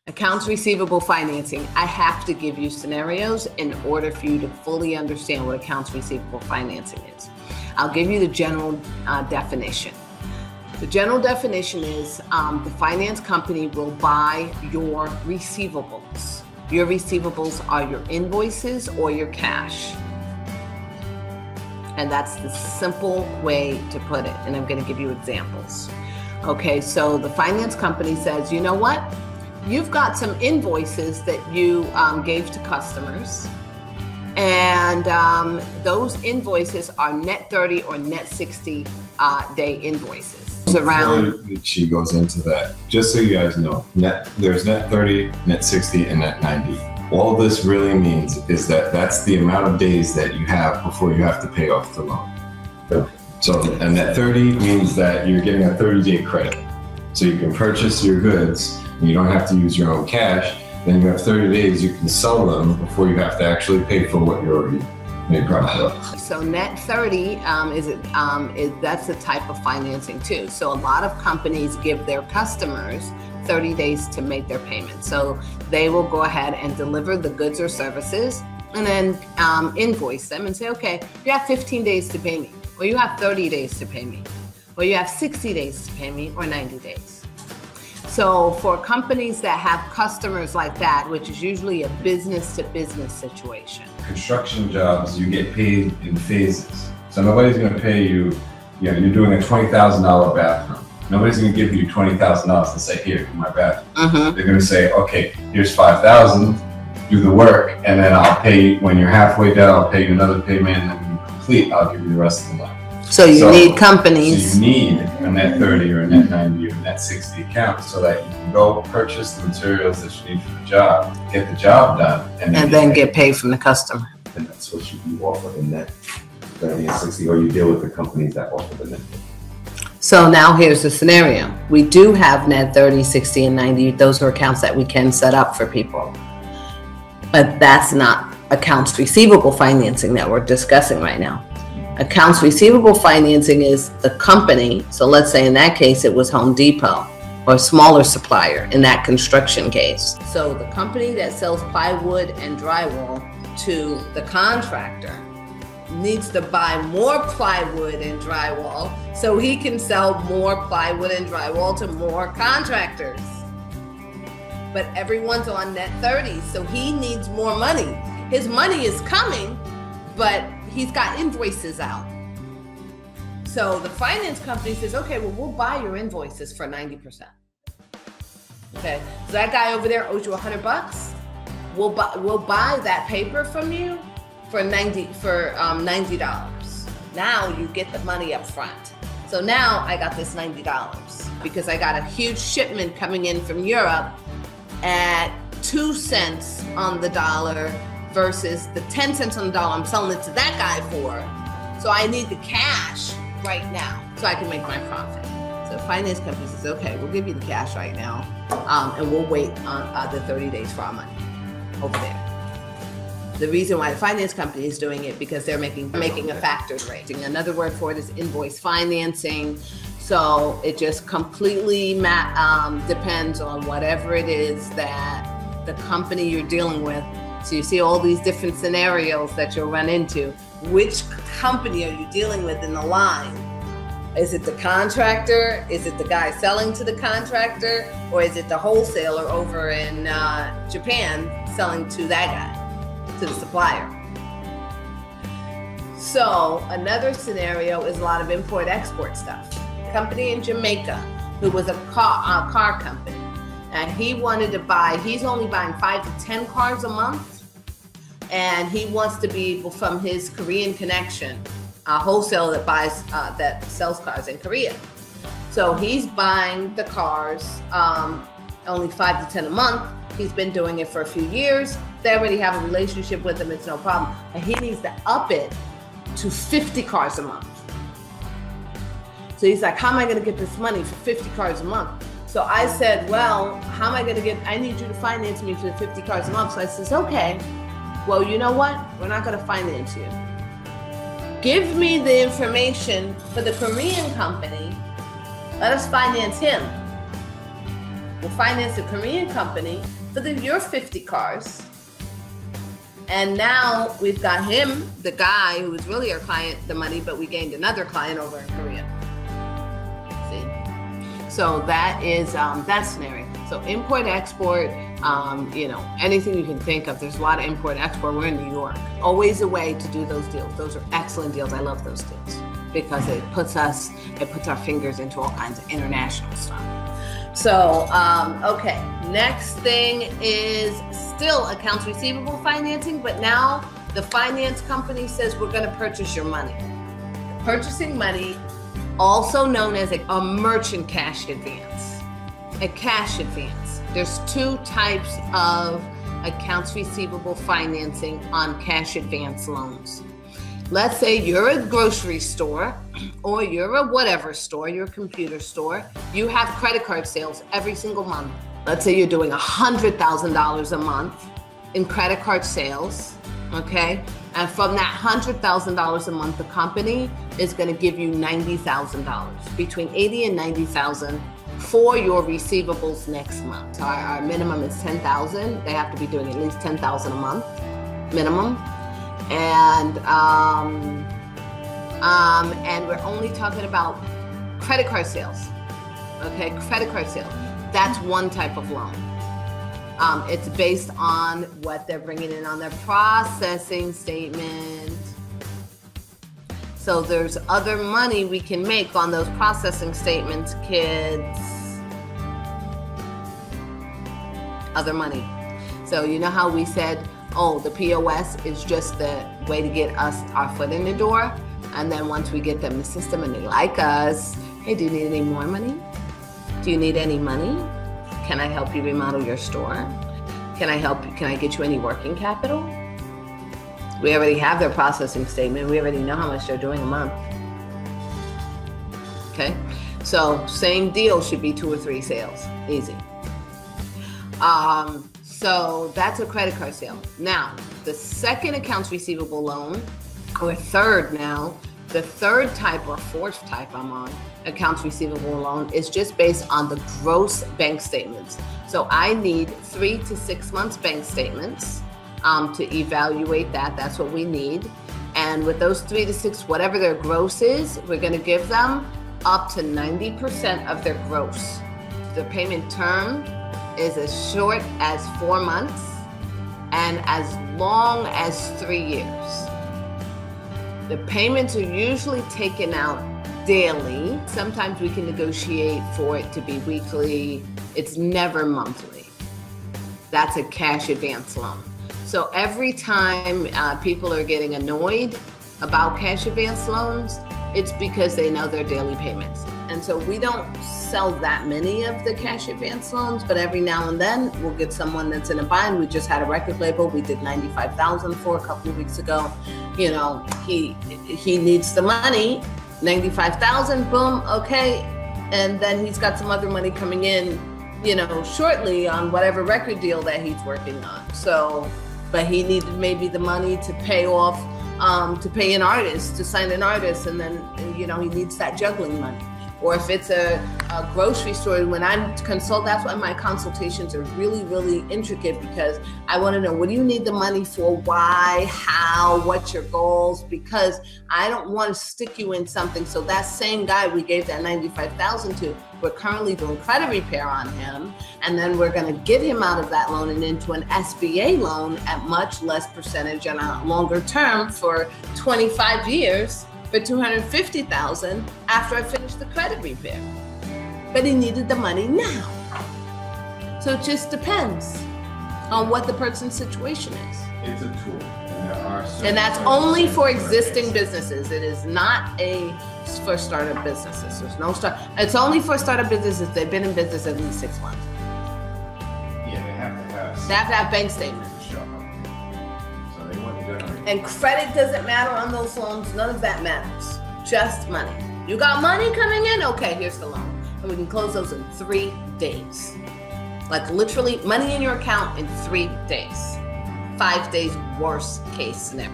Accounts receivable financing. I have to give you scenarios in order for you to fully understand what accounts receivable financing is. I'll give you the general definition. The general definition is the finance company will buy your receivables. Your receivables are your invoices or your cash. And that's the simple way to put it. And I'm going to give you examples. Okay, so the finance company says, you know what? You've got some invoices that you gave to customers, and those invoices are net 30 or net 60 day invoices. Before she goes into that, just so you guys know, there's net 30, net 60, and net 90. All this really means is that that's the amount of days that you have before you have to pay off the loan. So a net 30 means that you're getting a 30-day credit. So you can purchase your goods, and you don't have to use your own cash. Then you have 30 days you can sell them before you have to actually pay for what you already made profit of. So net 30 that's a type of financing too. So a lot of companies give their customers 30 days to make their payment. So they will go ahead and deliver the goods or services and then invoice them and say, okay, you have 15 days to pay me, or you have 30 days to pay me, or you have 60 days to pay me, or 90 days. So for companies that have customers like that, which is usually a business-to-business situation. Construction jobs, you get paid in phases. So nobody's going to pay you, you're doing a $20,000 bathroom. Nobody's going to give you $20,000 and say, here, do my bathroom. They're going to say, okay, here's $5,000, do the work, and then I'll pay you, when you're halfway done, I'll pay you another payment, and then when you're complete, I'll give you the rest of the money. So you need companies. So you need a net 30 or a net 90 or a net 60 account so that you can go purchase the materials that you need for the job, get the job done, and then get paid from the customer. And that's what you offer the net 30 and 60, or you deal with the companies that offer the net. So now here's the scenario. We do have net 30, 60, and 90. Those are accounts that we can set up for people. But that's not accounts receivable financing that we're discussing right now. Accounts receivable financing is the company. So let's say in that case, it was Home Depot or a smaller supplier in that construction case. So the company that sells plywood and drywall to the contractor needs to buy more plywood and drywall so he can sell more plywood and drywall to more contractors. But everyone's on net 30, so he needs more money. His money is coming, but he's got invoices out. So the finance company says, okay, well, we'll buy your invoices for 90%. Okay, so that guy over there owes you $100. We'll buy that paper from you for $90. Now you get the money up front. So now I got this $90 because I got a huge shipment coming in from Europe at 2 cents on the dollar versus the 10 cents on the dollar I'm selling it to that guy for. So I need the cash right now so I can make my profit. So the finance company says, okay, we'll give you the cash right now, and we'll wait on the 30 days for our money over there. The reason why the finance company is doing it because they're making a factored rate. Another word for it is invoice financing. So it just completely depends on whatever it is that the company you're dealing with. So you see all these different scenarios that you'll run into. Which company are you dealing with in the line? Is it the contractor? Is it the guy selling to the contractor? Or is it the wholesaler over in Japan selling to that guy, to the supplier? So another scenario is a lot of import-export stuff. A company in Jamaica who was a car company, and he wanted to buy, he's only buying 5 to 10 cars a month, and he wants to be from his Korean connection, a wholesaler that sells cars in Korea. So he's buying the cars only 5 to 10 a month. He's been doing it for a few years. They already have a relationship with him, it's no problem. And he needs to up it to 50 cars a month. So he's like, how am I gonna get this money for 50 cars a month? So I said, well, how am I gonna I need you to finance me for 50 cars a month. So I says, okay, well, you know what? We're not gonna finance you. Give me the information for the Korean company. Let us finance him. will finance a Korean company for your 50 cars. And now we've got him, the guy who was really our client, the money, but we gained another client over in Korea. See? So that is that scenario. So import, export, anything you can think of. There's a lot of import, export. We're in New York. Always a way to do those deals. Those are excellent deals. I love those deals because it puts our fingers into all kinds of international stuff. So, okay, next thing is still accounts receivable financing, but now the finance company says we're going to purchase your money. Purchasing money, also known as a merchant cash advance, a cash advance. There's two types of accounts receivable financing on cash advance loans. Let's say you're a grocery store or you're a whatever store, you're a computer store. You have credit card sales every single month. Let's say you're doing $100,000 a month in credit card sales, okay? And from that $100,000 a month, the company is going to give you $90,000, between $80,000 and $90,000 for your receivables next month. Our minimum is $10,000. They have to be doing at least $10,000 a month minimum. And we're only talking about credit card sales, okay? Credit card sales. That's one type of loan. It's based on what they're bringing in on their processing statement. So there's other money we can make on those processing statements, kids. Other money. So you know how we said, oh, the POS is just the way to get us our foot in the door. And then once we get them in the system and they like us, hey, do you need any more money? Do you need any money? Can I help you remodel your store? Can I get you any working capital? We already have their processing statement. We already know how much they're doing a month. Okay, so same deal should be 2 or 3 sales, easy. So that's a credit card sale. Now, the second accounts receivable loan, or third now, the third type or fourth type I'm on, accounts receivable loan is just based on the gross bank statements. So I need 3 to 6 months bank statements to evaluate that. That's what we need. And with those 3 to 6, whatever their gross is, we're going to give them up to 90% of their gross. The payment term is as short as 4 months and as long as 3 years. The payments are usually taken out daily. Sometimes we can negotiate for it to be weekly. It's never monthly. That's a cash advance loan. So every time people are getting annoyed about cash advance loans, it's because they know their daily payments. And so we don't sell that many of the cash advance loans, but every now and then we'll get someone that's in a bind. We just had a record label we did $95,000 for a couple of weeks ago. You know, he needs the money, $95,000, boom, okay. And then he's got some other money coming in, you know, shortly on whatever record deal that he's working on. So, but he needed maybe the money to pay off, to pay an artist, to sign an artist, and then, you know, he needs that juggling money. Or if it's a grocery store, when I consult, that's why my consultations are really, really intricate, because I want to know, what do you need the money for? Why? How? What's your goals? Because I don't want to stick you in something. So that same guy we gave that $95,000 to, we're currently doing credit repair on him. And then we're going to get him out of that loan and into an SBA loan at much less percentage and a longer term for 25 years. For $250,000 after I finished the credit repair. But he needed the money now. So it just depends on what the person's situation is. It's a tool, and there are certain, and that's only for existing businesses. It is not for startup businesses. There's no start. It's only for startup businesses. They've been in business at least 6 months. Yeah, they have They have to have bank statements. And credit doesn't matter on those loans. None of that matters. Just money. You got money coming in? Okay, here's the loan. And we can close those in 3 days. Like literally money in your account in 3 days. 5 days, worst case scenario.